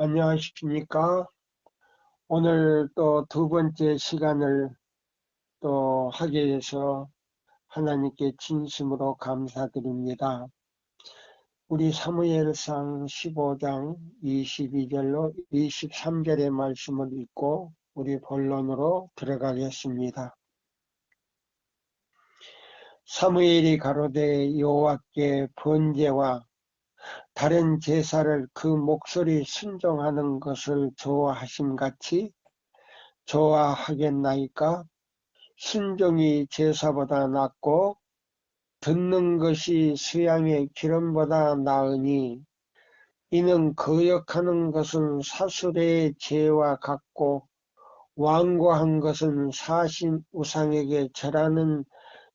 안녕하십니까? 오늘 또 두 번째 시간을 또 하게 돼서 하나님께 진심으로 감사드립니다. 우리 사무엘상 15장 22절로 23절의 말씀을 읽고 우리 본론으로 들어가겠습니다. 사무엘이 가로되 여호와께 번제와 다른 제사를 그 목소리 순종하는 것을 좋아하심같이 좋아하겠나이까? 순종이 제사보다 낫고 듣는 것이 수양의 기름보다 나으니 이는 거역하는 것은 사술의 죄와 같고 완고한 것은 사신 우상에게 절하는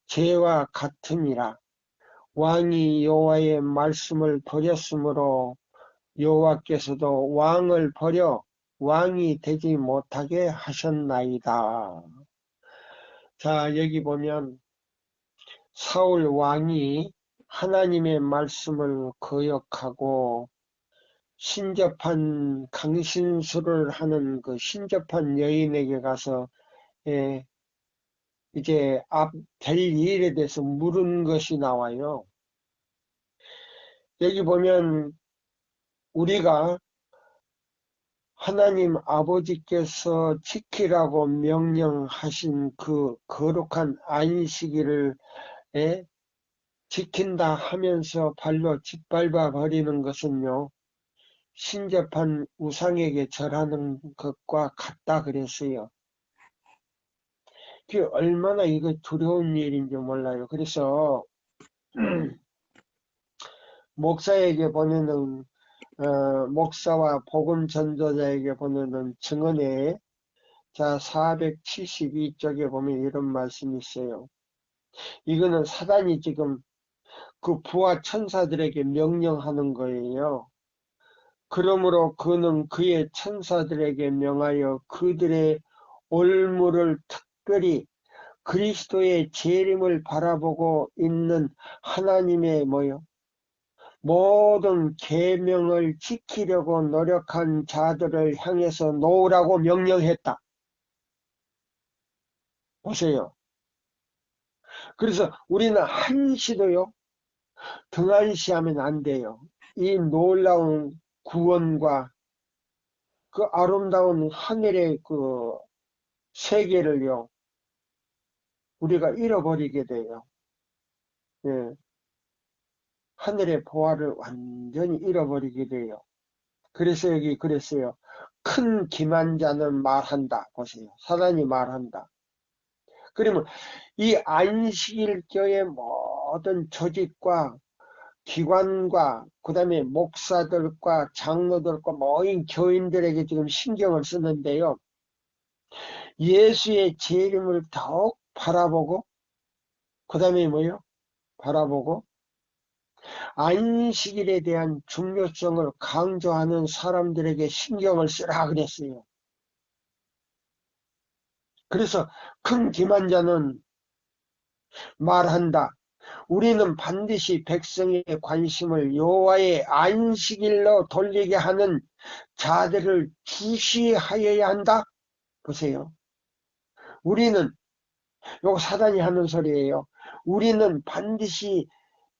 죄와 같으니라. 왕이 여호와의 말씀을 버렸으므로 여호와께서도 왕을 버려 왕이 되지 못하게 하셨나이다. 자, 여기 보면 사울 왕이 하나님의 말씀을 거역하고 신접한 강신술을 하는 그 신접한 여인에게 가서 이제 될 일에 대해서 물은 것이 나와요. 여기 보면 우리가 하나님 아버지께서 지키라고 명령하신 그 거룩한 안식일을 지킨다 하면서 발로 짓밟아 버리는 것은요, 신접한 우상에게 절하는 것과 같다 그랬어요. 그게 얼마나 이거 두려운 일인지 몰라요. 그래서 목사에게 보내는 목사와 복음 전도자에게 보내는 증언에 자 472쪽에 보면 이런 말씀이 있어요. 이거는 사단이 지금 그 부하 천사들에게 명령하는 거예요. 그러므로 그는 그의 천사들에게 명하여 그들의 올무를 특별히 그리스도의 재림을 바라보고 있는 하나님의 모든 계명을 지키려고 노력한 자들을 향해서 놓으라고 명령했다. 보세요. 그래서 우리는 한시도요 등한시하면 안 돼요. 이 놀라운 구원과 그 아름다운 하늘의 그 세계를요 우리가 잃어버리게 돼요. 예. 하늘의 보화를 완전히 잃어버리게 돼요. 그래서 여기 그랬어요. 큰 기만자는 말한다. 보세요. 사단이 말한다. 그러면 이 안식일교의 모든 조직과 기관과 그 다음에 목사들과 장로들과 모인 교인들에게 지금 신경을 쓰는데요. 예수의 재림을 더욱 바라보고 그 다음에 바라보고 안식일에 대한 중요성을 강조하는 사람들에게 신경을 쓰라 그랬어요. 그래서 큰 기만자는 말한다. 우리는 반드시 백성의 관심을 여호와의 안식일로 돌리게 하는 자들을 주시하여야 한다. 보세요. 우리는 요거 사단이 하는 소리예요. 우리는 반드시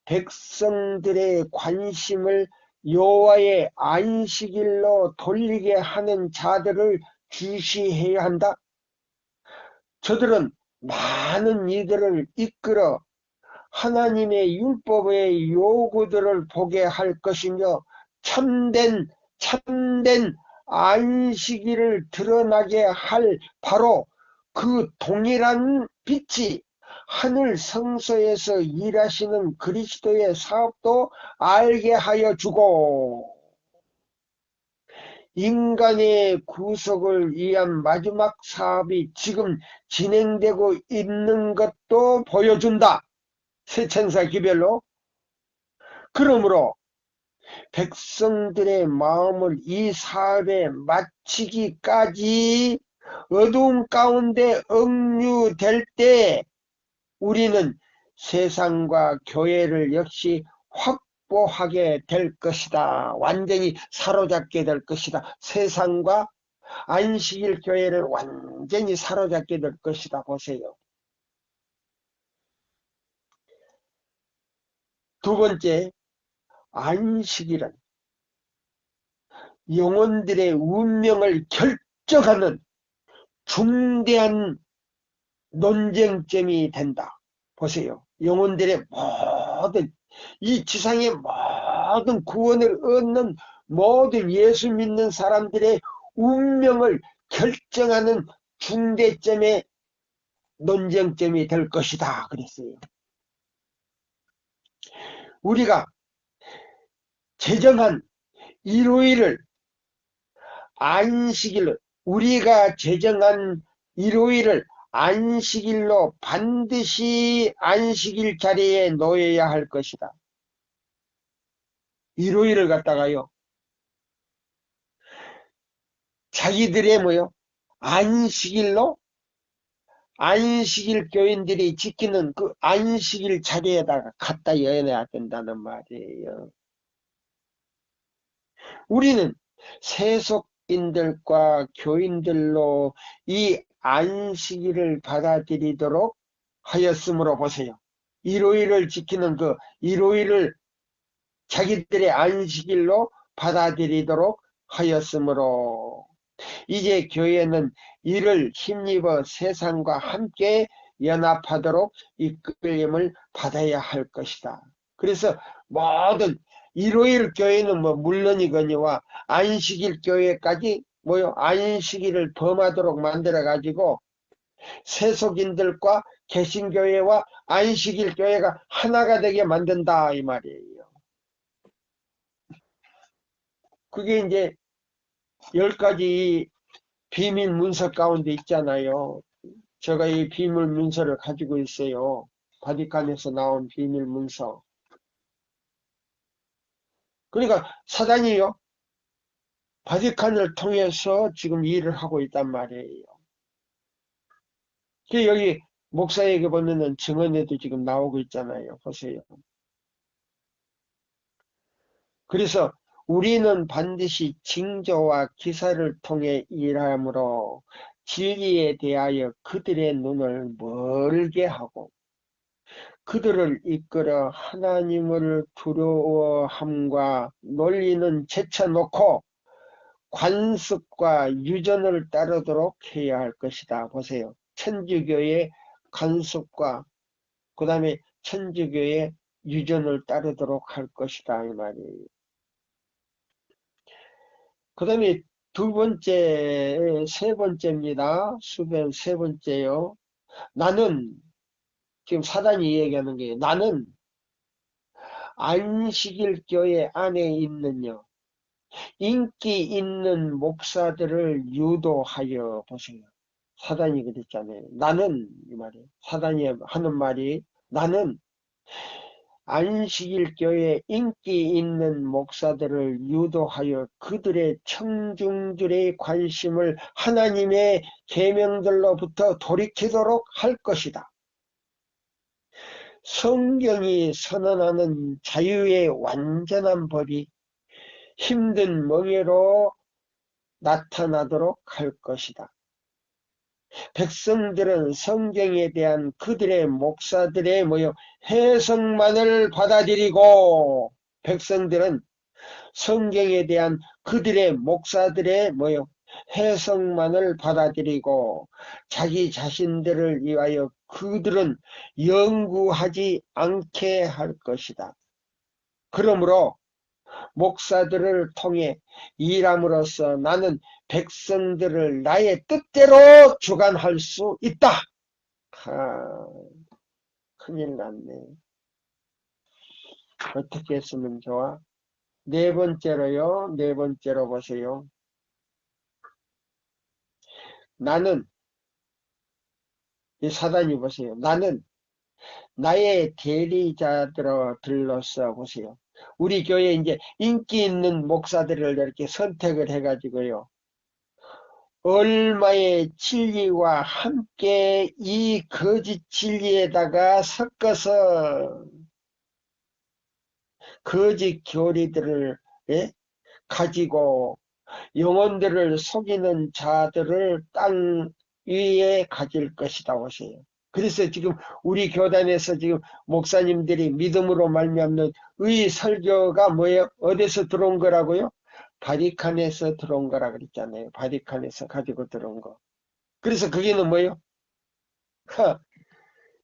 백성들의 관심을 여호와의 안식일로 돌리게 하는 자들을 주시해야 한다. 저들은 많은 이들을 이끌어 하나님의 율법의 요구들을 보게 할 것이며 참된 안식일을 드러나게 할 바로 그 동일한 빛이 하늘 성소에서 일하시는 그리스도의 사업도 알게 하여 주고 인간의 구속을 위한 마지막 사업이 지금 진행되고 있는 것도 보여준다. 세 천사 기별로. 그러므로 백성들의 마음을 이 사업에 마치기까지 어두운 가운데 억류될 때 우리는 세상과 교회를 역시 확보하게 될 것이다. 완전히 사로잡게 될 것이다. 세상과 안식일 교회를 완전히 사로잡게 될 것이다. 보세요. 두 번째, 안식일은 영혼들의 운명을 결정하는 중대한 논쟁점이 된다. 보세요. 영혼들의 모든, 이 지상의 모든 구원을 얻는 모든 예수 믿는 사람들의 운명을 결정하는 중대점의 논쟁점이 될 것이다. 그랬어요. 우리가 제정한 일요일을 안식일로, 우리가 제정한 일요일을 안식일로 반드시 안식일 자리에 놓여야 할 것이다. 일요일을 갖다가요, 자기들의 안식일로, 안식일 교인들이 지키는 그 안식일 자리에다가 갖다 여놔야 된다는 말이에요. 우리는 세속인들과 교인들로 이 안식일을 받아들이도록 하였으므로 보세요. 일요일을 지키는 그 일요일을 자기들의 안식일로 받아들이도록 하였으므로 이제 교회는 이를 힘입어 세상과 함께 연합하도록 이끌림을 받아야 할 것이다. 그래서 모든 일요일 교회는 물론이거니와 안식일 교회까지 안식일을 범하도록 만들어 가지고 세속인들과 개신교회와 안식일 교회가 하나가 되게 만든다 이 말이에요. 그게 이제 10가지 비밀 문서 가운데 있잖아요. 제가 이 비밀 문서를 가지고 있어요. 바티칸에서 나온 비밀 문서. 그러니까 사단이요, 바티칸을 통해서 지금 일을 하고 있단 말이에요. 여기 목사에게 보면은 증언에도 지금 나오고 있잖아요. 보세요. 그래서 우리는 반드시 징조와 기사를 통해 일하므로 진리에 대하여 그들의 눈을 멀게 하고 그들을 이끌어 하나님을 두려워함과 논리는 제쳐놓고 관습과 유전을 따르도록 해야 할 것이다. 보세요. 천주교의 관습과 그 다음에 천주교의 유전을 따르도록 할 것이다. 이 말이에요. 그 다음에 세 번째입니다. 수변 세 번째요. 나는, 지금 사단이 얘기하는 게, 나는 안식일 교회 안에 있는요, 인기 있는 목사들을 유도하여 보세요. 사단이 그랬잖아요. 나는, 이 말이에요. 사단이 하는 말이, 나는 안식일 교회에 인기 있는 목사들을 유도하여 그들의 청중들의 관심을 하나님의 계명들로부터 돌이키도록 할 것이다. 성경이 선언하는 자유의 완전한 법이 힘든 멍에로 나타나도록 할 것이다. 백성들은 성경에 대한 그들의 목사들의 해석만을 받아들이고, 백성들은 성경에 대한 그들의 목사들의 해석만을 받아들이고 자기 자신들을 위하여 그들은 연구하지 않게 할 것이다. 그러므로 목사들을 통해 일함으로써 나는 백성들을 나의 뜻대로 주관할 수 있다. 큰일 났네. 어떻게 했으면 좋아? 네 번째로요. 네 번째로 보세요. 나는, 이 사단이 보세요. 나는 나의 대리자들로서 보세요. 우리 교회에 이제 인기 있는 목사들을 이렇게 선택을 해가지고요. 얼마의 진리와 함께 이 거짓 진리에다가 섞어서 거짓 교리들을 예? 가지고 영혼들을 속이는 자들을 땅 위에 가질 것이다 보세요. 그래서 지금 우리 교단에서 지금 목사님들이 믿음으로 말미암는 의 설교가 뭐예요? 어디서 들어온 거라고요? 바티칸에서 들어온 거라 그랬잖아요. 바티칸에서 가지고 들어온 거. 그래서 그게는 뭐예요?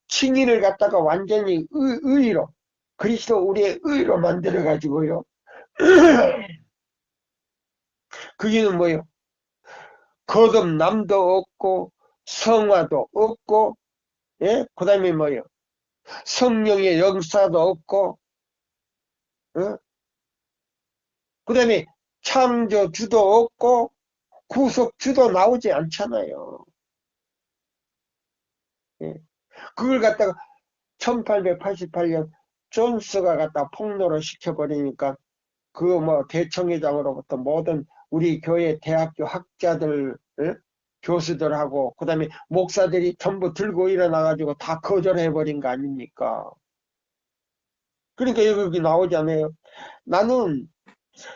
칭의를 갖다가 완전히 의로 그리스도 우리의 의로 만들어 가지고요. 그게는 뭐예요? 거듭남도 없고 성화도 없고 예? 그 다음에 뭐예요? 성령의 역사도 없고 어? 그 다음에 창조주도 없고 구속주도 나오지 않잖아요. 예. 그걸 갖다가 1888년 존스가 갖다 폭로를 시켜버리니까 그 뭐 대청회장으로부터 모든 우리 교회 대학교 학자들 교수들하고 그 다음에 목사들이 전부 들고 일어나가지고 다 거절해버린 거 아닙니까? 그러니까 여기 나오잖아요. 나는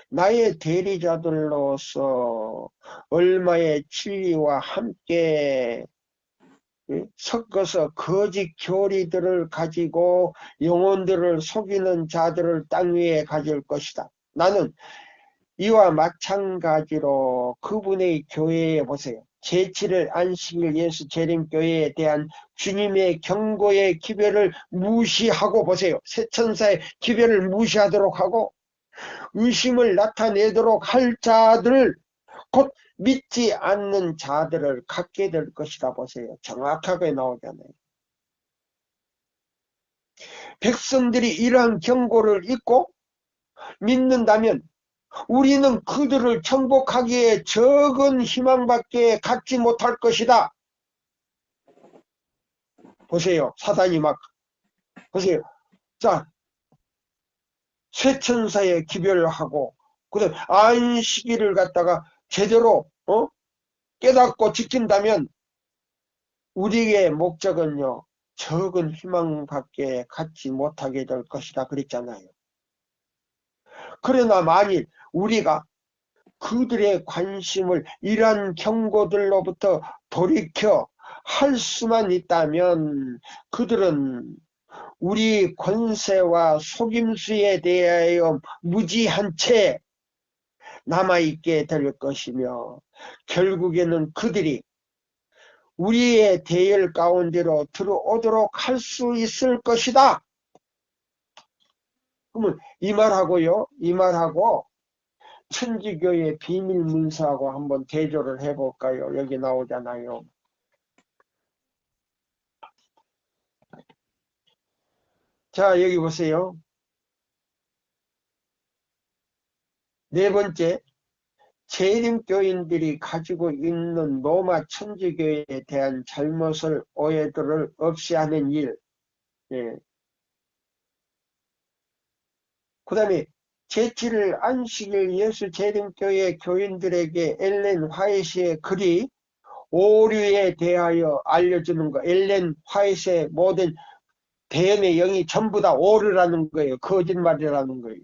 나의 대리자들로서 얼마의 진리와 함께 섞어서 거짓 교리들을 가지고 영혼들을 속이는 자들을 땅 위에 가질 것이다. 나는 이와 마찬가지로 그분의 교회에 보세요. 제7일 안식일 예수 재림교회에 대한 주님의 경고의 기별을 무시하고 보세요. 새천사의 기별을 무시하도록 하고 의심을 나타내도록 할 자들, 곧 믿지 않는 자들을 갖게 될 것이다 보세요. 정확하게 나오잖아요. 백성들이 이러한 경고를 읽고 믿는다면 우리는 그들을 정복하기에 적은 희망밖에 갖지 못할 것이다. 보세요. 사단이 막 보세요. 자, 쇠천사에 기별하고 그다음 안식일을 갖다가 제대로 깨닫고 지킨다면 우리의 목적은요. 적은 희망밖에 갖지 못하게 될 것이다 그랬잖아요. 그러나 만일 우리가 그들의 관심을 이러한 경고들로부터 돌이켜 할 수만 있다면 그들은 우리 권세와 속임수에 대하여 무지한 채 남아있게 될 것이며 결국에는 그들이 우리의 대열 가운데로 들어오도록 할 수 있을 것이다. 그러면 이 말하고요. 이 말하고 천지교의 비밀문서하고 한번 대조를 해볼까요? 여기 나오잖아요. 자, 여기 보세요. 네 번째, 재림교인들이 가지고 있는 로마 천지교회에 대한 잘못을 오해들을 없이 하는 일. 예. 그 다음에 제7일 안식일 예수 재림교회 교인들에게 엘렌 화이트의 글이 오류에 대하여 알려주는 거. 엘렌 화이트의 모든 대연의 영이 전부 다 오류라는 거예요. 거짓말이라는 거예요.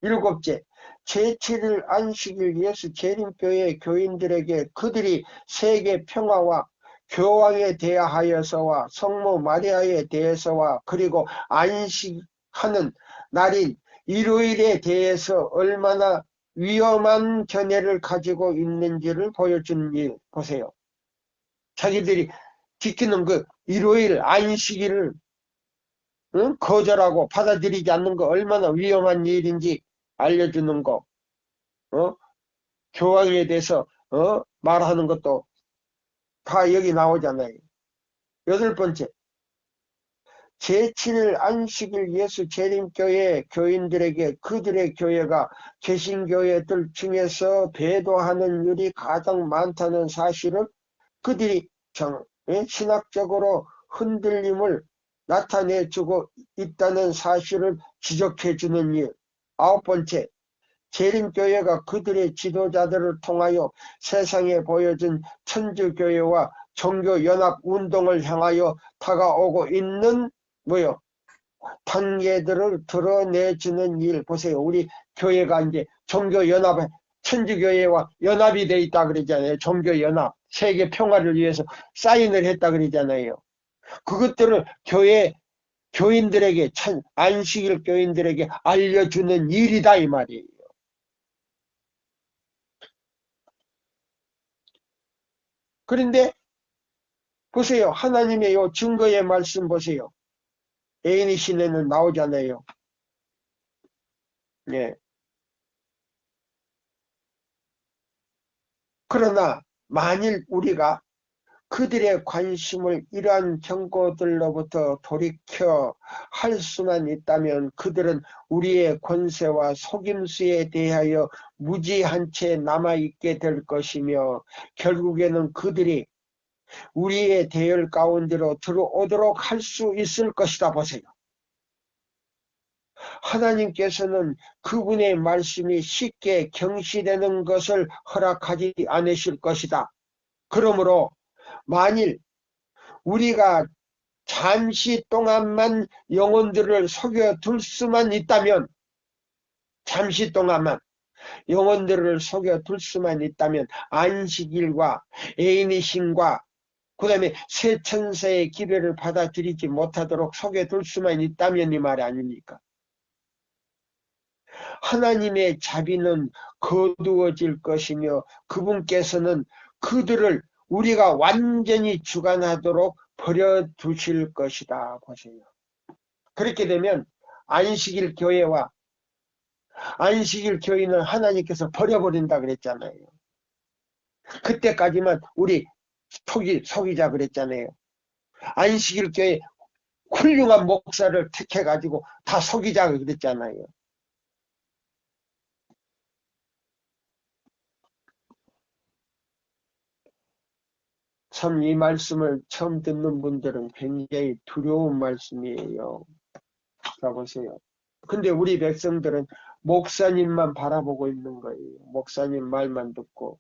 일곱째, 제7일 안식일 예수 재림교회 교인들에게 그들이 세계 평화와 교황에 대하여서와 성모 마리아에 대해서와 그리고 안식하는 날인 일요일에 대해서 얼마나 위험한 견해를 가지고 있는지를 보여주는 일 보세요. 자기들이 지키는 그 일요일 안식일을 거절하고 받아들이지 않는 거 얼마나 위험한 일인지 알려주는 거, 교황에 대해서 말하는 것도 다 여기 나오잖아요. 여덟 번째, 제7일 안식일 예수 재림교회 교인들에게 그들의 교회가 개신교회들 중에서 배도하는 일이 가장 많다는 사실을 그들이 신학적으로 흔들림을 나타내주고 있다는 사실을 지적해주는 일. 아홉 번째, 재림교회가 그들의 지도자들을 통하여 세상에 보여준 천주교회와 종교연합운동을 향하여 다가오고 있는 뭐요? 단계들을 드러내주는 일. 보세요. 우리 교회가 이제 종교연합, 천주교회와 연합이 돼 있다 그러잖아요. 종교연합. 세계 평화를 위해서 사인을 했다 그러잖아요. 그것들을 교회 교인들에게, 안식일 교인들에게 알려주는 일이다 이 말이에요. 그런데 보세요. 하나님의 요 증거의 말씀 보세요. 에이니 시내는 나오잖아요. 예. 그러나 만일 우리가 그들의 관심을 이러한 정보들로부터 돌이켜 할 수만 있다면 그들은 우리의 권세와 속임수에 대하여 무지한 채 남아있게 될 것이며 결국에는 그들이 우리의 대열 가운데로 들어오도록 할 수 있을 것이다. 보세요. 하나님께서는 그분의 말씀이 쉽게 경시되는 것을 허락하지 않으실 것이다. 그러므로 만일 우리가 잠시 동안만 영혼들을 속여둘 수만 있다면, 잠시 동안만 영혼들을 속여둘 수만 있다면 안식일과 애인의 신과 그 다음에 새 천사의 기별을 받아들이지 못하도록 속여둘 수만 있다면 이 말 아닙니까? 하나님의 자비는 거두어질 것이며 그분께서는 그들을 우리가 완전히 주관하도록 버려두실 것이다. 보세요. 그렇게 되면 안식일 교회와 안식일 교인은 하나님께서 버려버린다 그랬잖아요. 그때까지만 우리 속이자 그랬잖아요. 안식일 교회 훌륭한 목사를 택해가지고 다 속이자 그랬잖아요. 참 이 말씀을 처음 듣는 분들은 굉장히 두려운 말씀이에요. 자 보세요. 근데 우리 백성들은 목사님만 바라보고 있는 거예요. 목사님 말만 듣고.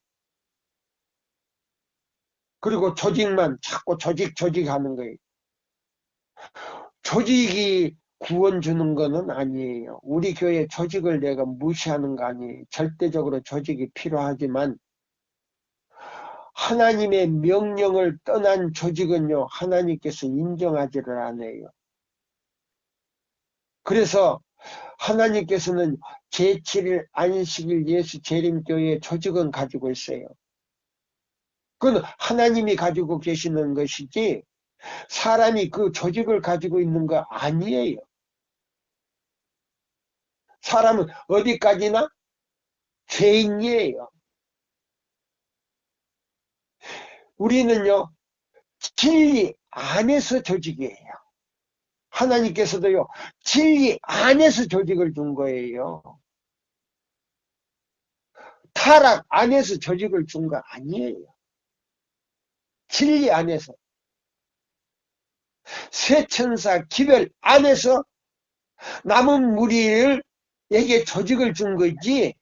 그리고 조직만 자꾸 조직 하는 거예요. 조직이 구원 주는 거는 아니에요. 우리 교회 조직을 내가 무시하는 거 아니에요. 절대적으로 조직이 필요하지만 하나님의 명령을 떠난 조직은요, 하나님께서 인정하지를 않아요. 그래서 하나님께서는 제7일 안식일 예수 재림교회 조직은 가지고 있어요. 그건 하나님이 가지고 계시는 것이지 사람이 그 조직을 가지고 있는 거 아니에요. 사람은 어디까지나 죄인이에요. 우리는요, 진리 안에서 조직이에요. 하나님께서도요, 진리 안에서 조직을 준 거예요. 타락 안에서 조직을 준 거 아니에요. 진리 안에서. 쇠천사 기별 안에서 남은 무리를 에게 조직을 준 거지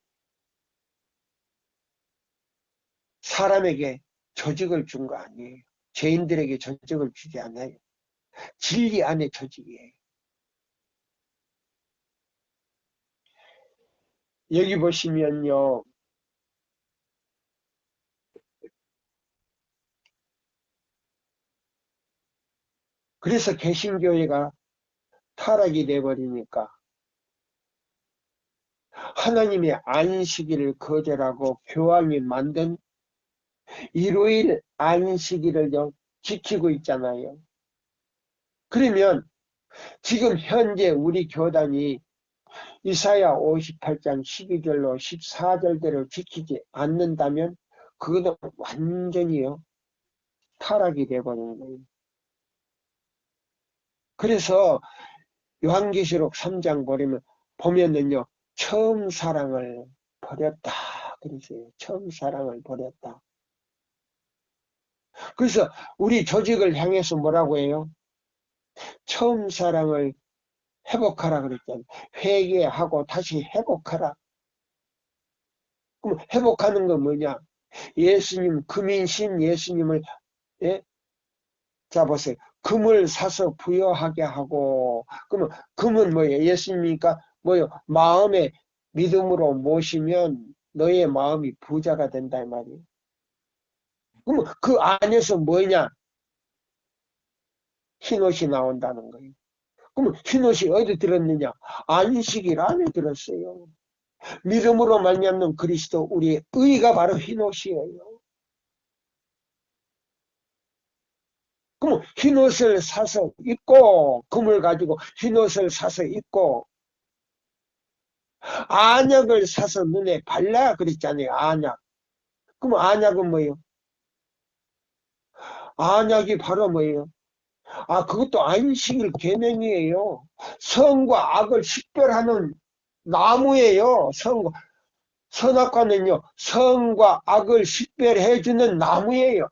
사람에게 조직을 준 거 아니에요. 죄인들에게 조직을 주지 않아요. 진리 안에 조직이에요. 여기 보시면요. 그래서 개신교회가 타락이 돼버리니까 하나님의 안식일을 거절하고 교황이 만든 일요일 안식일을 지키고 있잖아요. 그러면 지금 현재 우리 교단이 이사야 58장 12절로 14절대로 지키지 않는다면 그거는 완전히요 타락이 돼버리는 거예요. 그래서 요한계시록 3장 보면은요 처음 사랑을 버렸다 그러세요. 처음 사랑을 버렸다. 그래서 우리 조직을 향해서 뭐라고 해요? 처음 사랑을 회복하라 그랬잖아요. 회개하고 다시 회복하라. 그럼 회복하는 건 뭐냐? 예수님, 금인신 예수님을, 예? 자, 보세요. 금을 사서 부여하게 하고, 그러면 금은 뭐예요? 예수님이니까 뭐예요? 마음에 믿음으로 모시면 너의 마음이 부자가 된다 이 말이에요. 그러면 그 안에서 뭐냐? 흰옷이 나온다는 거예요. 그러면 흰옷이 어디 들었느냐? 안식일 안에 들었어요. 믿음으로 말미암는 그리스도 우리의 의가 바로 흰옷이에요. 그럼 흰옷을 사서 입고 금을 가지고 흰옷을 사서 입고 안약을 사서 눈에 발라 그랬잖아요. 안약. 그럼 안약은 뭐예요? 안약이 바로 뭐예요? 아, 그것도 안식일 계명이에요. 선과 악을 식별하는 나무예요. 선악과는요, 선과 악을 식별해주는 나무예요.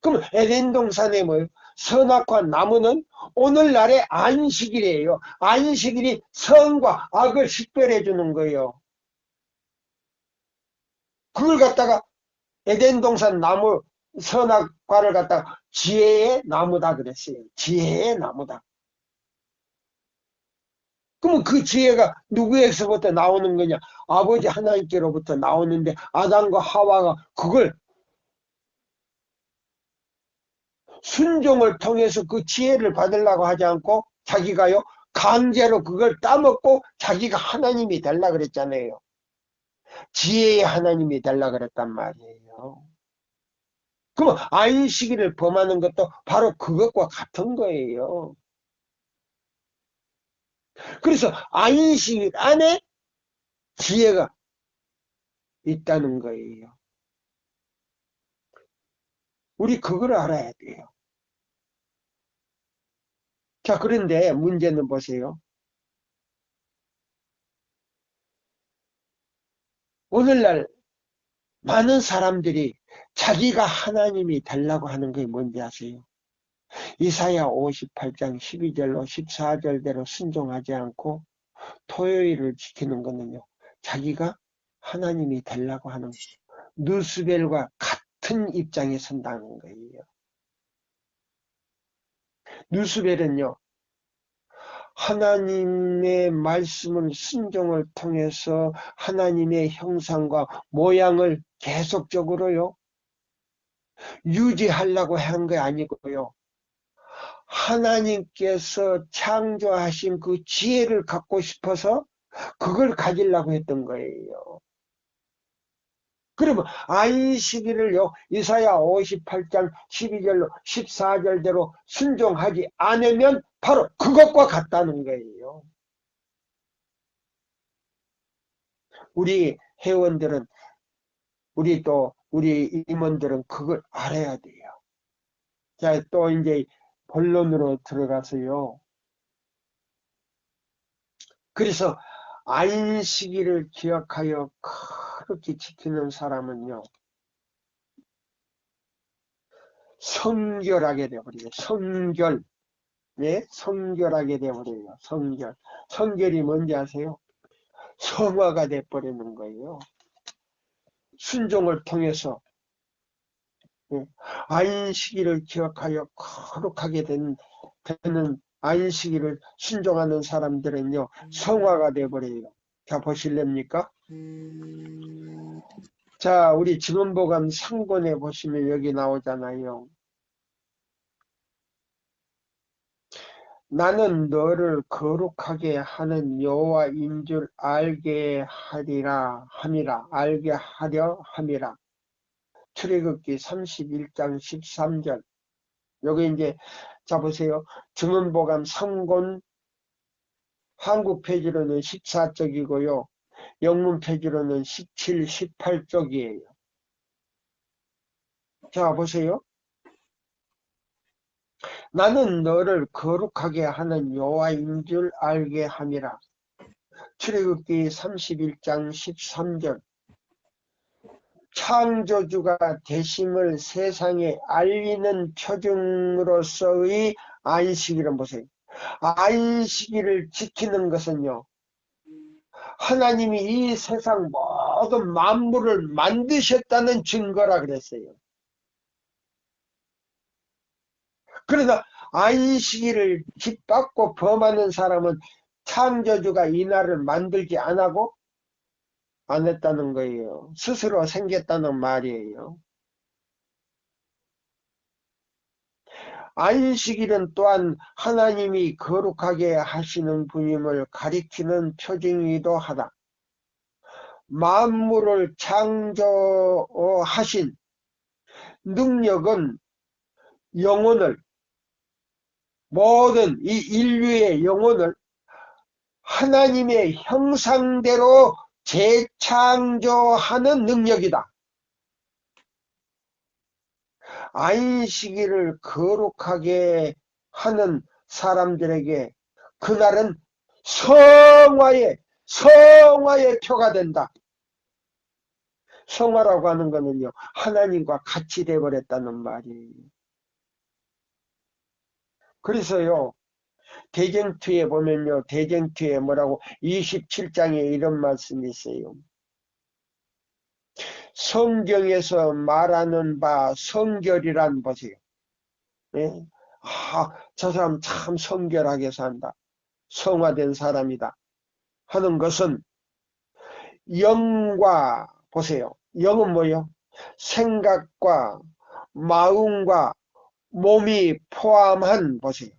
그럼 에덴 동산에 뭐예요? 선악과 나무는 오늘날의 안식일이에요. 안식일이 선과 악을 식별해주는 거예요. 그걸 갖다가 에덴 동산 나무, 선악과를 갖다가 지혜의 나무다 그랬어요. 지혜의 나무다. 그러면 그 지혜가 누구에서부터 나오는 거냐? 아버지 하나님께로부터 나오는데 아담과 하와가 그걸 순종을 통해서 그 지혜를 받으려고 하지 않고 자기가요 강제로 그걸 따먹고 자기가 하나님이 되려고 그랬잖아요. 지혜의 하나님이 되려고 그랬단 말이에요. 그러면 안식일을 범하는 것도 바로 그것과 같은 거예요. 그래서 안식일 안에 지혜가 있다는 거예요. 우리 그걸 알아야 돼요. 자, 그런데 문제는 보세요. 오늘날 많은 사람들이 자기가 하나님이 되려고 하는 게 뭔지 아세요? 이사야 58장 12절로 14절대로 순종하지 않고 토요일을 지키는 거는요. 자기가 하나님이 되려고 하는 누스벨과 같은 입장에 선다는 거예요. 누스벨은요. 하나님의 말씀을 순종을 통해서 하나님의 형상과 모양을 계속적으로요. 유지하려고 한 게 아니고요. 하나님께서 창조하신 그 지혜를 갖고 싶어서 그걸 가지려고 했던 거예요. 그러면 안식일을요 이사야 58장 12절로 14절대로 순종하지 않으면 바로 그것과 같다는 거예요. 우리 회원들은 우리 임원들은 그걸 알아야 돼요. 자, 또 이제 본론으로 들어가서요. 그래서 안식일을 기억하여 그렇게 지키는 사람은요. 성결하게 되어버려요. 성결. 네? 성결하게 되어버려요. 성결. 성결이 뭔지 아세요? 성화가 돼버리는 거예요. 순종을 통해서 네. 안식일을 기억하여 거룩하게 되는 안식일을 순종하는 사람들은요. 성화가 돼버려요. 자, 보실랍니까? 자, 우리 증언보감 상권에 보시면 여기 나오잖아요. 나는 너를 거룩하게 하는 여호와인 줄 알게 하리라 함이라 알게 하려 함이라. 출애굽기 31장 13절. 여기 이제 자 보세요. 증언보감 상권 한국 페이지로는 14쪽이고요. 영문 페이지로는 17, 18쪽이에요. 자 보세요. 나는 너를 거룩하게 하는 여호와인 줄 알게 함이라. 출애굽기 31장 13절. 창조주가 되심을 세상에 알리는 표징으로서의 안식일은 보세요. 안식일을 지키는 것은요. 하나님이 이 세상 모든 만물을 만드셨다는 증거라 그랬어요. 그러나 안식일을 짓밟고 범하는 사람은 창조주가 이 날을 만들지 안 하고 안 했다는 거예요. 스스로 생겼다는 말이에요. 안식일은 또한 하나님이 거룩하게 하시는 분임을 가리키는 표징이기도 하다. 만물을 창조하신 능력은 영혼을, 모든 이 인류의 영혼을 하나님의 형상대로 재창조하는 능력이다. 안식일을 거룩하게 하는 사람들에게 그날은 성화의 표가 된다. 성화라고 하는 거는요, 하나님과 같이 되어버렸다는 말이에요. 그래서요, 대쟁투에 보면요, 대쟁투에 뭐라고 27장에 이런 말씀이 있어요. 성경에서 말하는 바 성결이란 보세요. 예? 저 사람 참 성결하게 산다. 성화된 사람이다. 하는 것은 영과, 보세요. 영은 뭐요? 생각과 마음과 몸이 포함한, 보세요.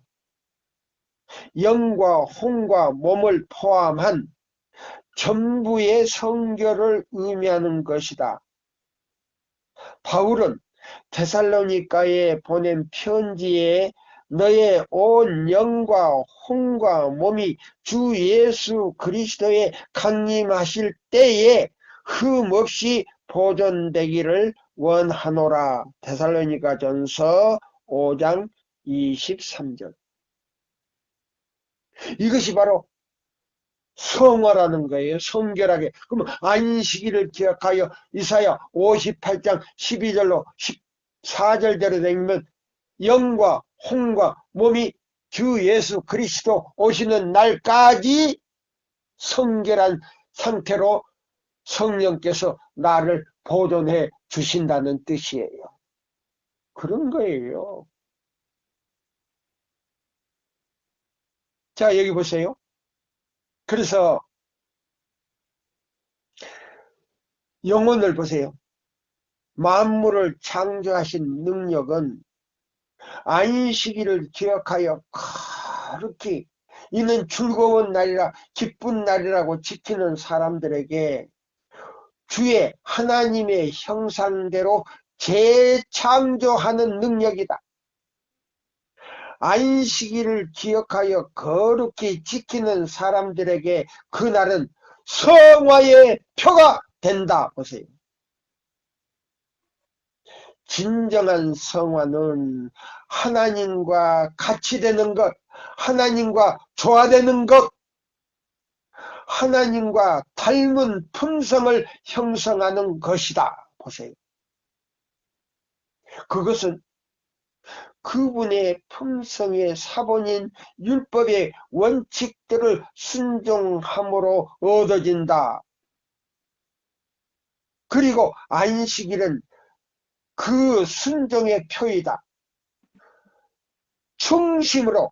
영과 혼과 몸을 포함한 전부의 성결을 의미하는 것이다. 바울은 데살로니가에 보낸 편지에 너의 온 영과 혼과 몸이 주 예수 그리스도에 강림하실 때에 흠없이 보존되기를 원하노라. 데살로니가전서 5장 23절. 이것이 바로 성화라는 거예요. 성결하게. 그러면 안식일을 기억하여 이사야 58장 12절로 14절대로 되면 영과 혼과 몸이 주 예수 그리스도 오시는 날까지 성결한 상태로 성령께서 나를 보존해 주신다는 뜻이에요. 그런 거예요. 자, 여기 보세요. 그래서 영혼을 보세요. 만물을 창조하신 능력은 안식일을 기억하여 거룩히 이는 즐거운 날이라 기쁜 날이라고 지키는 사람들에게 주의 하나님의 형상대로 재창조하는 능력이다. 안식일을 기억하여 거룩히 지키는 사람들에게 그날은 성화의 표가 된다. 보세요. 진정한 성화는 하나님과 같이 되는 것, 하나님과 조화되는 것, 하나님과 닮은 품성을 형성하는 것이다. 보세요. 그것은 그분의 품성의 사본인 율법의 원칙들을 순종함으로 얻어진다. 그리고 안식일은 그 순종의 표이다. 충심으로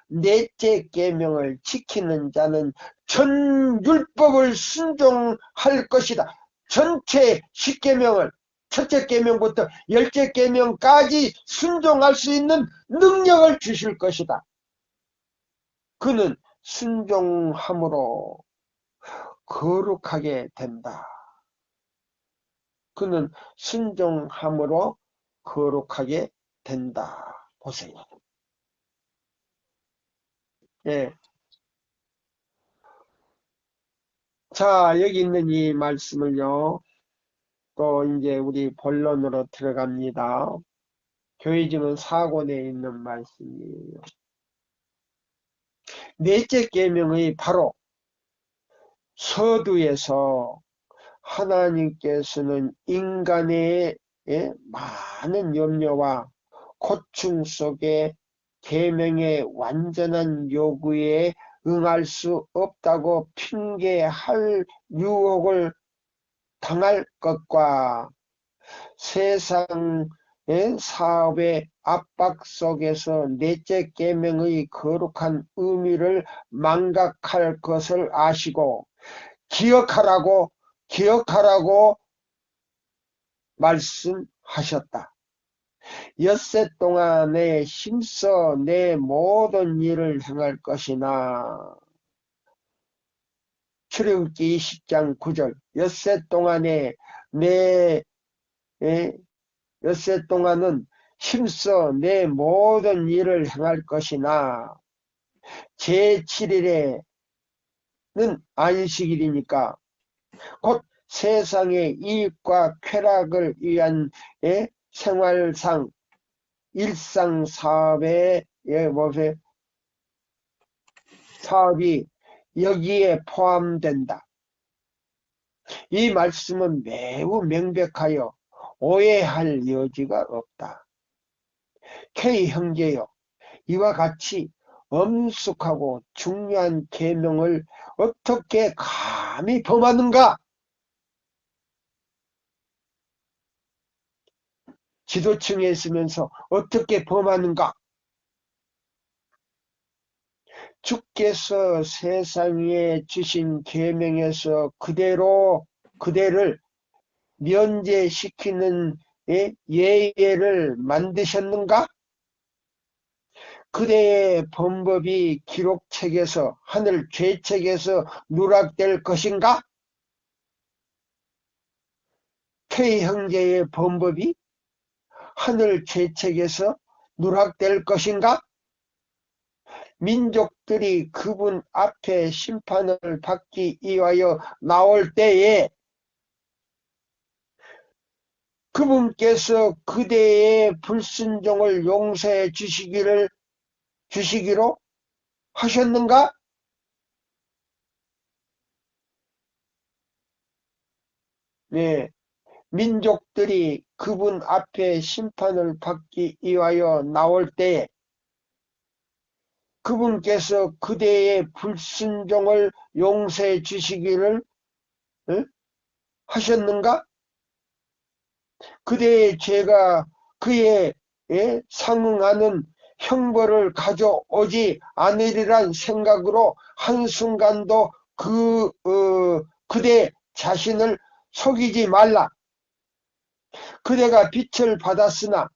넷째 계명을 지키는 자는 전 율법을 순종할 것이다. 전체 10계명을 첫째 계명부터 10째 계명까지 순종할 수 있는 능력을 주실 것이다. 그는 순종함으로 거룩하게 된다. 그는 순종함으로 거룩하게 된다. 보세요. 예. 자, 여기 있는 이 말씀을요, 또 이제 우리 본론으로 들어갑니다. 교회증은 사권에 있는 말씀이에요. 넷째 계명의 바로 서두에서 하나님께서는 인간의 많은 염려와 고충 속에 계명의 완전한 요구에 응할 수 없다고 핑계할 유혹을 당할 것과 세상 사업의 압박 속에서 넷째 계명의 거룩한 의미를 망각할 것을 아시고 기억하라고 말씀하셨다. 엿새 동안에 힘써 내 모든 일을 행할 것이나. 출애굽기 20장 9절. 엿새 동안에 엿새 동안은 힘써 내 모든 일을 행할 것이나 제7일에는 안식일이니까 곧 세상의 이익과 쾌락을 위한 생활상 일상 사업의 사업이 여기에 포함된다. 이 말씀은 매우 명백하여 오해할 여지가 없다. K 형제여, 이와 같이 엄숙하고 중요한 계명을 어떻게 감히 범하는가? 지도층에 있으면서 어떻게 범하는가? 주께서 세상에 주신 계명에서 그대를 면제시키는 예외를 만드셨는가? 그대의 범법이 기록책에서 하늘 죄책에서 누락될 것인가? K 형제의 범법이 하늘 죄책에서 누락될 것인가? 민족들이 그분 앞에 심판을 받기 위하여 나올 때에 그분께서 그대의 불순종을 용서해 주시기로 하셨는가? 네, 민족들이 그분 앞에 심판을 받기 위하여 나올 때에 그분께서 그대의 불순종을 용서해 주시기를 하셨는가? 그대의 죄가 그의 상응하는 형벌을 가져오지 않으리란 생각으로 한순간도 그대 자신을 속이지 말라. 그대가 빛을 받았으나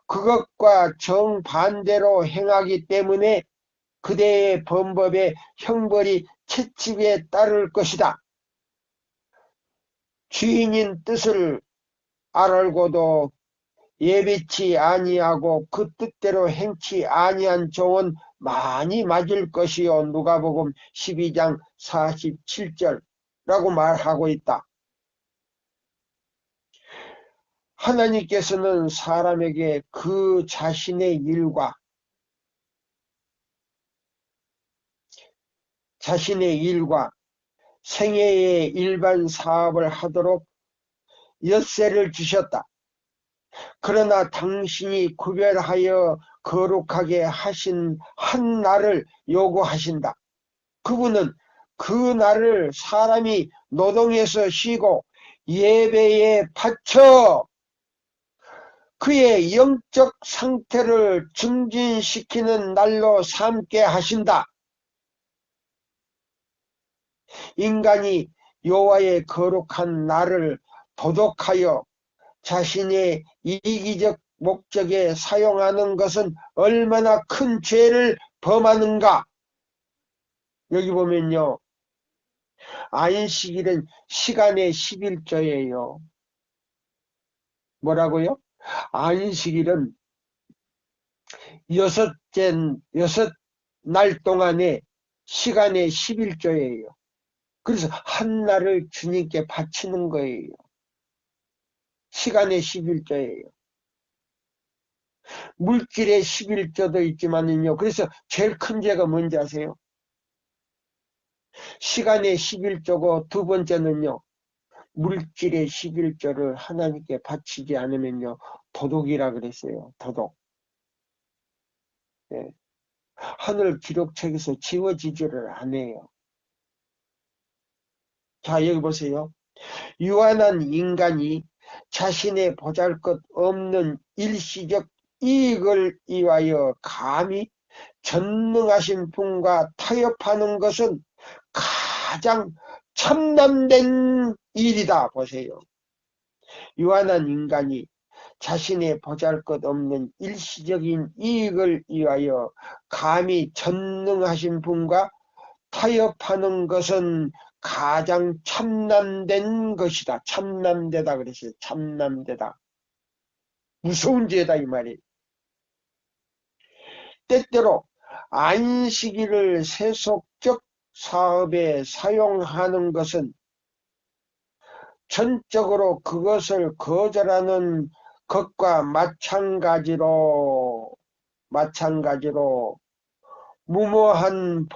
그것과 정반대로 행하기 때문에 그대의 범법의 형벌이 채찍에 따를 것이다. 주인인 뜻을 알고도 예비치 아니하고 그 뜻대로 행치 아니한 종은 많이 맞을 것이요. 누가복음 12장 47절라고 말하고 있다. 하나님께서는 사람에게 그 자신의 일과 생애의 일반 사업을 하도록 엿새를 주셨다. 그러나 당신이 구별하여 거룩하게 하신 한 날을 요구하신다. 그분은 그 날을 사람이 노동해서 쉬고 예배에 바쳐 그의 영적 상태를 증진시키는 날로 삼게 하신다. 인간이 여호와의 거룩한 날을 도덕하여 자신의 이기적 목적에 사용하는 것은 얼마나 큰 죄를 범하는가? 여기 보면요. 안식일은 시간의 11조예요. 뭐라고요? 안식일은 여섯 날 동안의 시간의 11조예요. 그래서 한 날을 주님께 바치는 거예요. 시간의 11조예요. 물질의 11조도 있지만요. 그래서 제일 큰 죄가 뭔지 아세요? 시간의 11조고 두 번째는요. 물질의 11조를 하나님께 바치지 않으면요. 도둑이라 그랬어요. 도둑. 네. 하늘 기록책에서 지워지지를 않아요. 자, 여기 보세요. 유한한 인간이 자신의 보잘것없는 일시적 이익을 위하여 감히 전능하신 분과 타협하는 것은 가장 참남된 일이다. 보세요. 유한한 인간이 자신의 보잘것없는 일시적인 이익을 위하여 감히 전능하신 분과 타협하는 것은 가장 참남된 것이다. 참남되다 그랬어요. 참남되다. 무서운 죄다 이 말이에요. 때때로 안식일을 세속적 사업에 사용하는 것은 전적으로 그것을 거절하는 것과 마찬가지로 무모한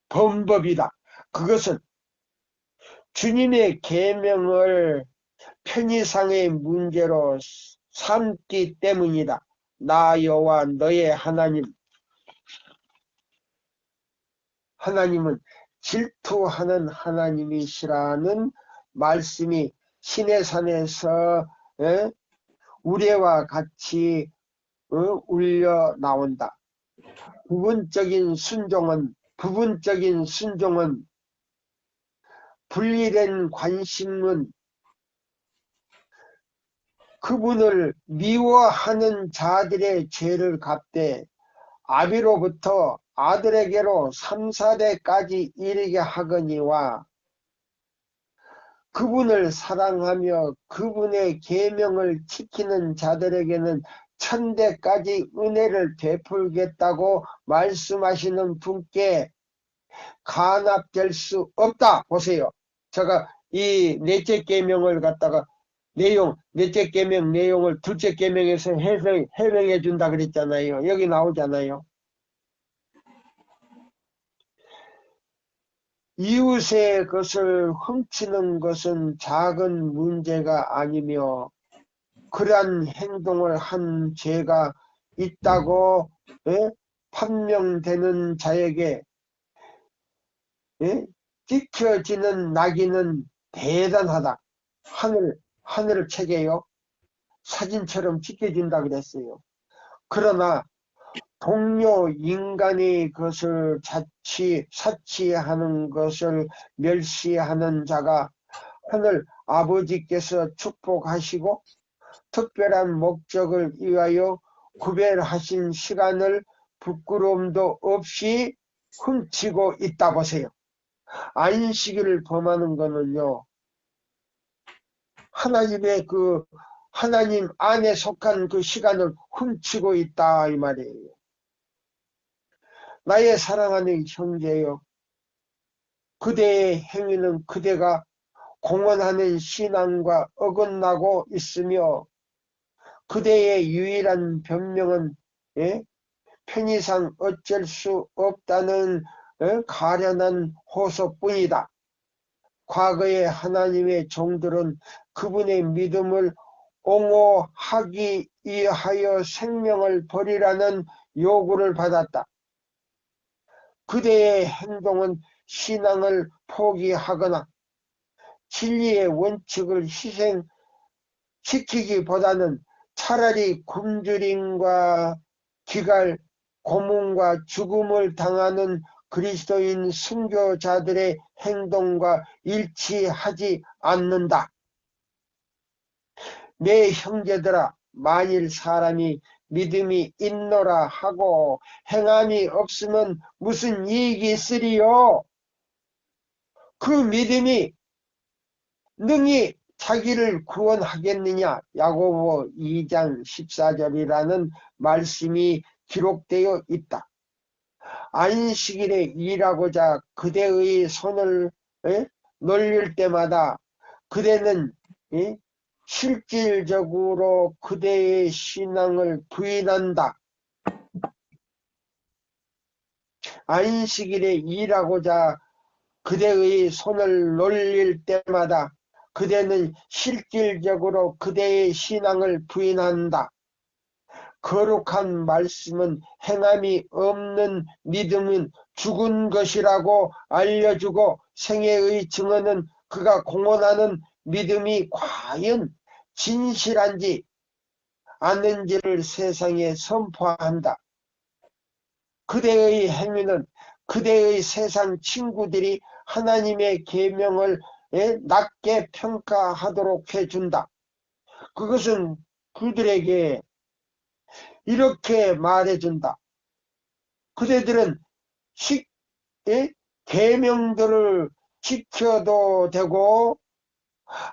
범법이다. 그것은 주님의 계명을 편의상의 문제로 삼기 때문이다. 나 여호와 너의 하나님은 질투하는 하나님이시라는 말씀이 시내산에서 우레와 같이 울려 나온다. 부분적인 순종은 분리된 관심은 그분을 미워하는 자들의 죄를 갚되 아비로부터 아들에게로 3, 4대까지 이르게 하거니와 그분을 사랑하며 그분의 계명을 지키는 자들에게는 1000대까지 은혜를 베풀겠다고 말씀하시는 분께 간합될 수 없다. 보세요. 제가 이 넷째 계명을 갖다가 넷째 계명 내용을 둘째 계명에서 해명해 준다 그랬잖아요. 여기 나오잖아요. 이웃의 것을 훔치는 것은 작은 문제가 아니며 그러한 행동을 한 죄가 있다고 판명되는 자에게 찍혀지는 낙인은 대단하다. 하늘 책에요. 사진처럼 찍혀진다 그랬어요. 그러나 동료 인간의 것을 사치하는 것을 멸시하는 자가 하늘 아버지께서 축복하시고 특별한 목적을 위하여 구별하신 시간을 부끄러움도 없이 훔치고 있다. 보세요. 안식일을 범하는 거는요, 하나님 안에 속한 그 시간을 훔치고 있다 이 말이에요. 나의 사랑하는 형제여, 그대의 행위는 그대가 공언하는 신앙과 어긋나고 있으며 그대의 유일한 변명은 편의상 어쩔 수 없다는 가련한 호소뿐이다. 과거에 하나님의 종들은 그분의 믿음을 옹호하기 위하여 생명을 버리라는 요구를 받았다. 그대의 행동은 신앙을 포기하거나 진리의 원칙을 희생시키기보다는 차라리 굶주림과 기갈, 고문과 죽음을 당하는 그리스도인 순교자들의 행동과 일치하지 않는다. 내 형제들아, 만일 사람이 믿음이 있노라 하고 행함이 없으면 무슨 이익이 있으리요? 그 믿음이 능히 자기를 구원하겠느냐? 야고보 2장 14절이라는 말씀이 기록되어 있다. 안식일에 일하고자 그대의 손을 놀릴 때마다 그대는 실질적으로 그대의 신앙을 부인한다. 안식일에 일하고자 그대의 손을 놀릴 때마다 그대는 실질적으로 그대의 신앙을 부인한다. 거룩한 말씀은 행함이 없는 믿음은 죽은 것이라고 알려주고 생애의 증언은 그가 공언하는 믿음이 과연 진실한지 아는지를 세상에 선포한다. 그대의 행위는 그대의 세상 친구들이 하나님의 계명을 낮게 평가하도록 해준다. 그것은 그들에게 이렇게 말해준다. 그대들은 계명들을 지켜도 되고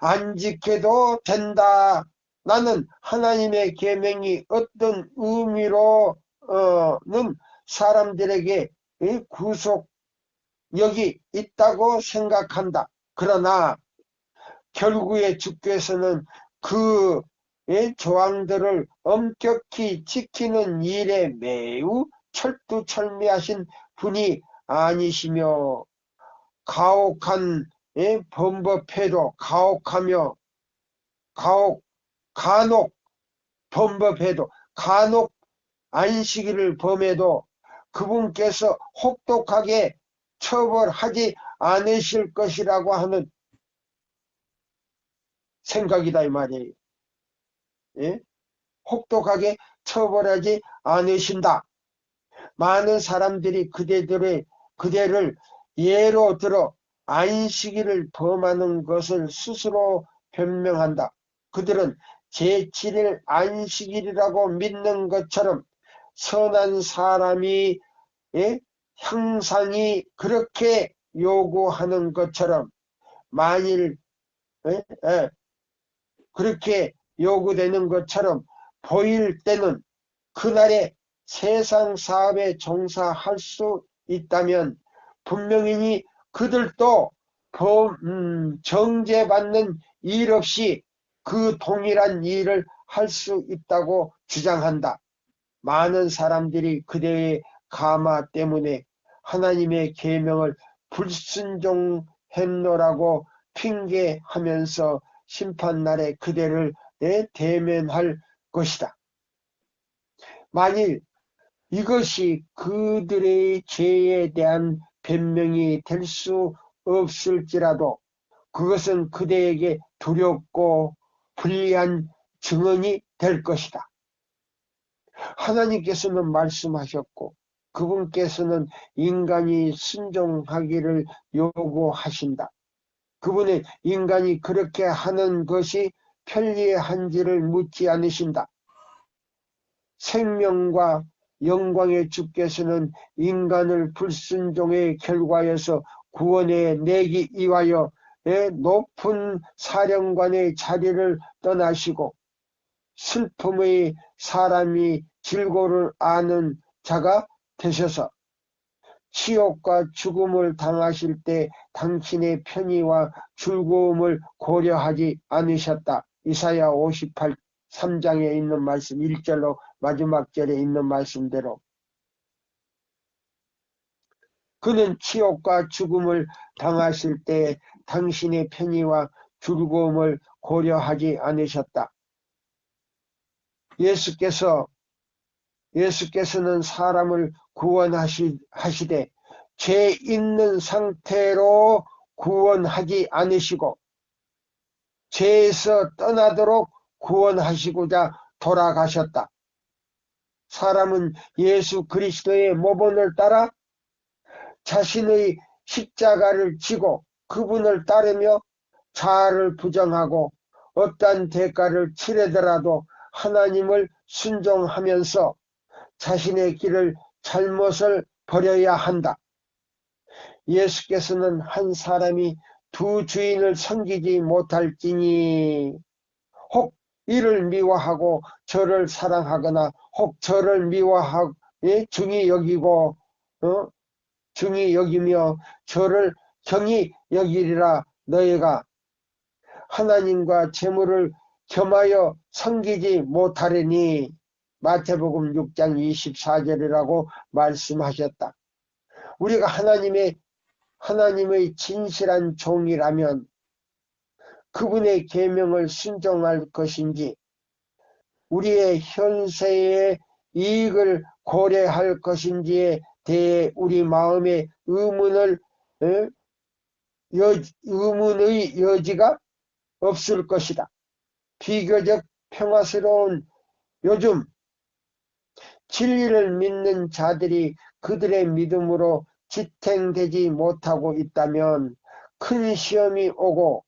안 지켜도 된다. 나는 하나님의 계명이 어떤 의미로는 사람들에게 구속력이 있다고 생각한다. 그러나 결국에 주께서는 그 조항들을 엄격히 지키는 일에 매우 철두철미하신 분이 아니시며 가혹한 범법해도 간혹 범법해도 간혹 안식일을 범해도 그분께서 혹독하게 처벌하지 않으실 것이라고 하는 생각이다 이 말이에요. 혹독하게 처벌하지 않으신다. 많은 사람들이 그대를 예로 들어 안식일을 범하는 것을 스스로 변명한다. 그들은 제7일 안식일이라고 믿는 것처럼 선한 사람이 형상이 그렇게 요구하는 것처럼 만일 그렇게 요구되는 것처럼 보일 때는 그날에 세상 사업에 종사할 수 있다면 분명히 그들도 정죄받는 일 없이 그 동일한 일을 할 수 있다고 주장한다. 많은 사람들이 그대의 가마 때문에 하나님의 계명을 불순종했노라고 핑계하면서 심판날에 그대를 대면할 것이다. 만일 이것이 그들의 죄에 대한 변명이 될 수 없을지라도 그것은 그대에게 두렵고 불리한 증언이 될 것이다. 하나님께서는 말씀하셨고 그분께서는 인간이 순종하기를 요구하신다. 그분은 인간이 그렇게 하는 것이 편리한지를 묻지 않으신다. 생명과 영광의 주께서는 인간을 불순종의 결과에서 구원해 내기 위하여 높은 사령관의 자리를 떠나시고 슬픔의 사람이 질고를 아는 자가 되셔서 치욕과 죽음을 당하실 때 당신의 편의와 즐거움을 고려하지 않으셨다. 이사야 58 3장에 있는 말씀 1절로 마지막 절에 있는 말씀대로 그는 치욕과 죽음을 당하실 때 당신의 편의와 즐거움을 고려하지 않으셨다. 예수께서는 사람을 구원하시되 죄 있는 상태로 구원하지 않으시고 죄에서 떠나도록 구원하시고자 돌아가셨다. 사람은 예수 그리스도의 모본을 따라 자신의 십자가를 지고 그분을 따르며 자아를 부정하고 어떠한 대가를 치르더라도 하나님을 순종하면서 자신의 길을 잘못을 버려야 한다. 예수께서는 한 사람이 두 주인을 섬기지 못할지니 혹 이를 미워하고 저를 사랑하거나 혹 저를 미워하고 중히 여기며 저를 경히 여기리라. 너희가 하나님과 재물을 겸하여 섬기지 못하리니 마태복음 6장 24절이라고 말씀하셨다. 우리가 하나님의 진실한 종이라면 그분의 계명을 순종할 것인지 우리의 현세의 이익을 고려할 것인지에 대해 우리 마음의 의문의 여지가 없을 것이다. 비교적 평화스러운 요즘 진리를 믿는 자들이 그들의 믿음으로 지탱되지 못하고 있다면 큰 시험이 오고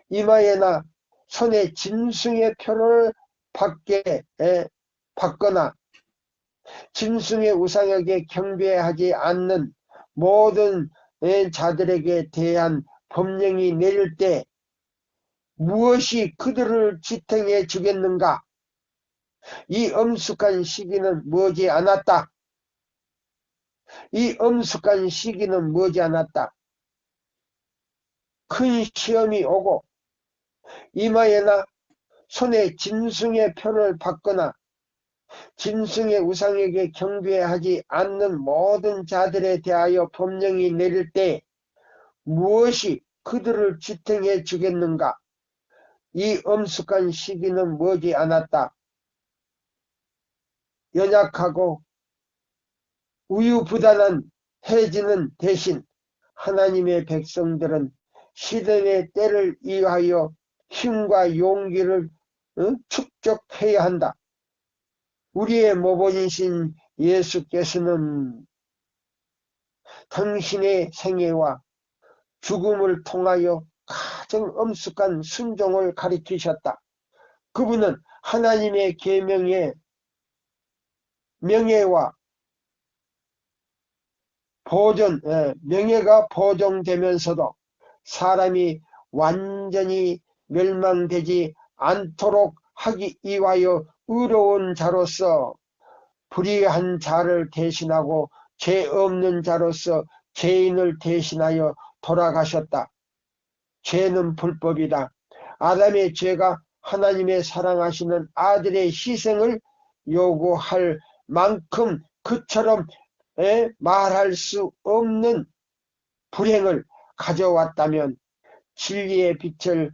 이마에나 손에 짐승의 표를 받거나 짐승의 우상에게 경배하지 않는 모든 자들에게 대한 법령이 내릴 때 무엇이 그들을 지탱해 주겠는가? 이 엄숙한 시기는 머지않았다. 이 엄숙한 시기는 머지않았다. 큰 시험이 오고 이마에나 손에 짐승의 표를 받거나 짐승의 우상에게 경배하지 않는 모든 자들에 대하여 법령이 내릴 때 무엇이 그들을 지탱해 주겠는가? 이 엄숙한 시기는 머지않았다. 연약하고 우유부단한 해지는 대신 하나님의 백성들은 시련의 때를 이하여 힘과 용기를 축적해야 한다. 우리의 모본이신 예수께서는 당신의 생애와 죽음을 통하여 가장 엄숙한 순종을 가르치셨다. 그분은 하나님의 계명의 명예와 명예가 보존되면서도 사람이 완전히 멸망되지 않도록 하기 위하여 의로운 자로서 불의한 자를 대신하고 죄 없는 자로서 죄인을 대신하여 돌아가셨다. 죄는 불법이다. 아담의 죄가 하나님의 사랑하시는 아들의 희생을 요구할 만큼 그처럼 말할 수 없는 불행을 가져왔다면 진리의 빛을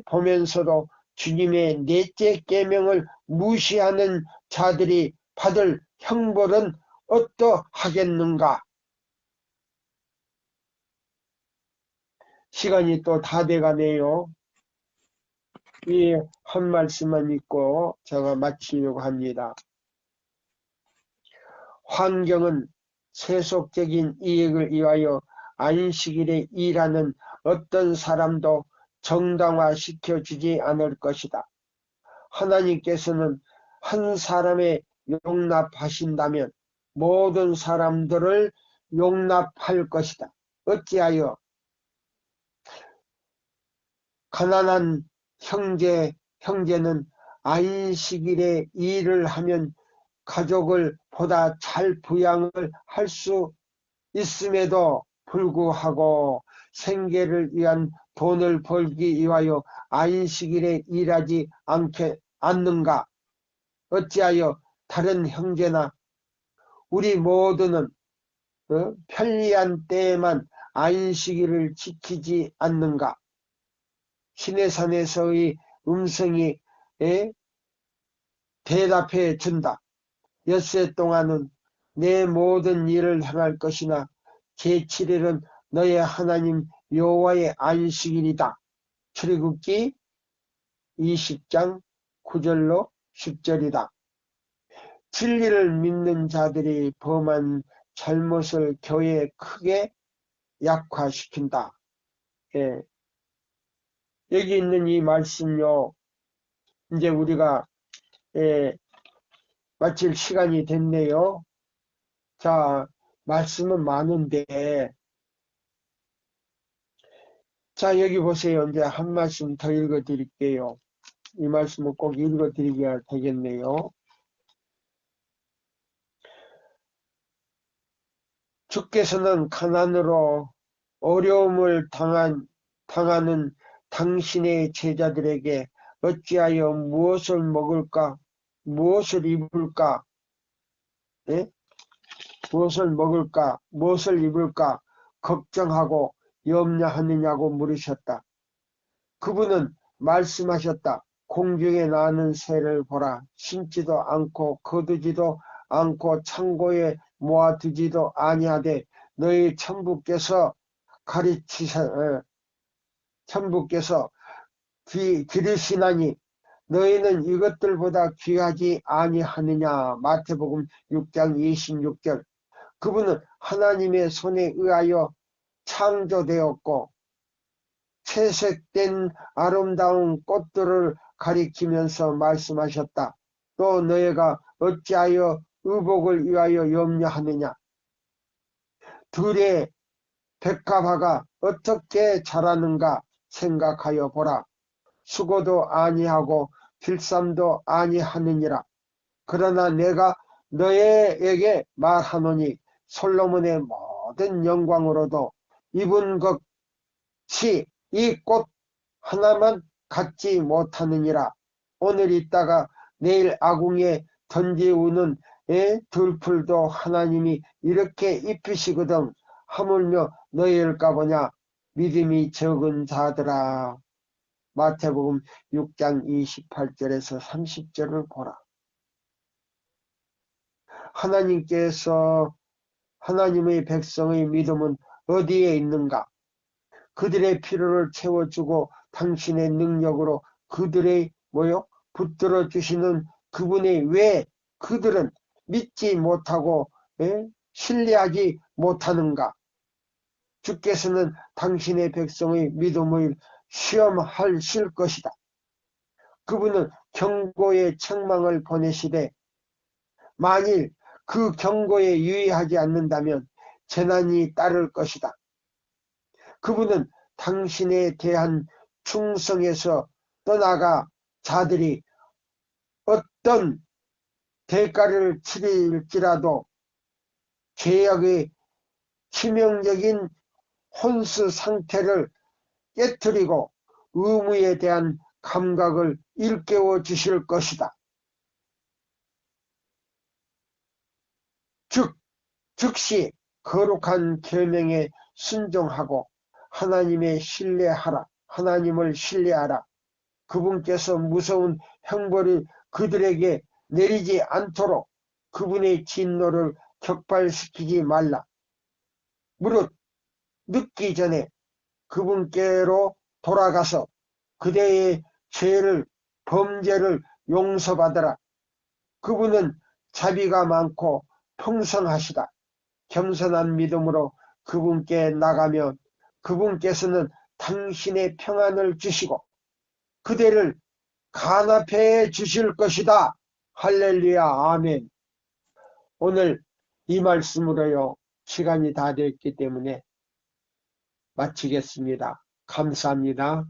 보면서도 주님의 넷째 계명을 무시하는 자들이 받을 형벌은 어떠하겠는가? 시간이 또 다 돼가네요. 이 한 말씀만 읽고 제가 마치려고 합니다. 환경은 세속적인 이익을 위하여 안식일에 일하는 어떤 사람도 정당화시켜주지 않을 것이다. 하나님께서는 한 사람의 용납하신다면 모든 사람들을 용납할 것이다. 어찌하여 가난한 형제는 안식일에 일을 하면 가족을 보다 잘 부양을 할 수 있음에도 불구하고 생계를 위한 돈을 벌기 위하여 안식일에 일하지 않는가? 어찌하여 다른 형제나 우리 모두는 편리한 때에만 안식일을 지키지 않는가? 시내산에서의 음성이 대답해 준다. 엿새 동안은 내 모든 일을 행할 것이나 제7일은 너의 하나님 여호와의 안식일이다. 출애굽기 20장 9절로 10절이다. 진리를 믿는 자들이 범한 잘못을 교회에 크게 약화시킨다. 여기 있는 이 말씀요, 이제 우리가 마칠 시간이 됐네요. 자, 말씀은 많은데, 자, 여기 보세요. 이제 한 말씀 더 읽어 드릴게요. 이 말씀을 꼭 읽어 드리셔야 되겠네요. 주께서는 가난으로 어려움을 당하는 당신의 제자들에게 어찌하여 무엇을 먹을까, 무엇을 입을까, 무엇을 먹을까, 무엇을 입을까 걱정하고 염려하느냐고 물으셨다. 그분은 말씀하셨다. 공중에 나는 새를 보라. 심지도 않고 거두지도 않고 창고에 모아두지도 아니하되 너희 천부께서 기르시나니 너희는 이것들보다 귀하지 아니하느냐. 마태복음 6장 26절. 그분은 하나님의 손에 의하여 창조되었고 채색된 아름다운 꽃들을 가리키면서 말씀하셨다. 또 너희가 어찌하여 의복을 위하여 염려하느냐. 들의 백합화가 어떻게 자라는가 생각하여 보라. 수고도 아니하고 필삼도 아니하느니라. 그러나 내가 너희에게 말하노니 솔로몬의 모든 영광으로도 입은 것이 이 꽃 하나만 갖지 못하느니라. 오늘 있다가 내일 아궁이에 던지우는 들풀도 하나님이 이렇게 입히시거든 하물며 너희일까 보냐. 믿음이 적은 자들아. 마태복음 6장 28절에서 30절을 보라. 하나님의 백성의 믿음은 어디에 있는가? 그들의 필요를 채워주고 당신의 능력으로 그들의 붙들어 주시는 그분이 왜 그들은 믿지 못하고 신뢰하지 못하는가? 주께서는 당신의 백성의 믿음을 시험하실 것이다. 그분은 경고의 책망을 보내시되 만일 그 경고에 유의하지 않는다면 재난이 따를 것이다. 그분은 당신에 대한 충성에서 떠나가 자들이 어떤 대가를 치를지라도 죄악의 치명적인 혼수 상태를 깨뜨리고 의무에 대한 감각을 일깨워 주실 것이다. 즉시 거룩한 계명에 순종하고 하나님을 신뢰하라. 그분께서 무서운 형벌을 그들에게 내리지 않도록 그분의 진노를 격발시키지 말라. 무릇 늦기 전에 그분께로 돌아가서 그대의 범죄를 용서받으라. 그분은 자비가 많고 풍성하시다. 겸손한 믿음으로 그분께 나가면 그분께서는 당신의 평안을 주시고 그대를 간합해 주실 것이다. 할렐루야. 아멘. 오늘 이 말씀으로요. 시간이 다 됐기 때문에 마치겠습니다. 감사합니다.